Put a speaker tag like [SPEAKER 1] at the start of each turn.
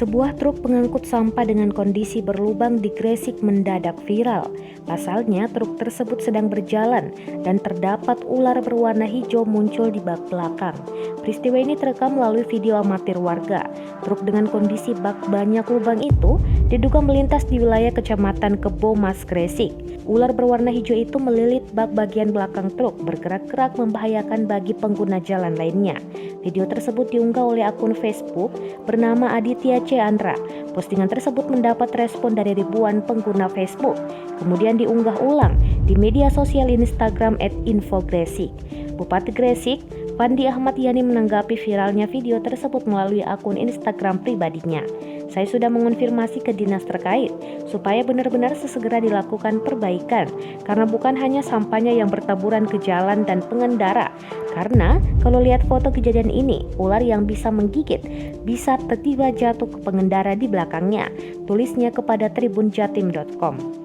[SPEAKER 1] Sebuah truk pengangkut sampah dengan kondisi berlubang di Gresik mendadak viral. Pasalnya, truk tersebut sedang berjalan dan terdapat ular berwarna hijau muncul di bak belakang. Peristiwa ini terekam melalui video amatir warga. Truk dengan kondisi bak banyak lubang itu diduga melintas di wilayah Kecamatan Kebo Mas, Gresik. Ular berwarna hijau itu melilit bak bagian belakang truk, bergerak-gerak membahayakan bagi pengguna jalan lainnya. Video tersebut diunggah oleh akun Facebook bernama Aditya C. Andra. Postingan tersebut mendapat respon dari ribuan pengguna Facebook. Kemudian diunggah ulang di media sosial Instagram @infogresik. Bupati Gresik, Fandi Ahmad Yani menanggapi viralnya video tersebut melalui akun Instagram pribadinya. Saya sudah mengonfirmasi ke dinas terkait supaya benar-benar sesegera dilakukan perbaikan karena bukan hanya sampahnya yang bertaburan ke jalan dan pengendara. Karena kalau lihat foto kejadian ini, ular yang bisa menggigit bisa tiba-tiba jatuh ke pengendara di belakangnya. Tulisnya kepada tribunjatim.com.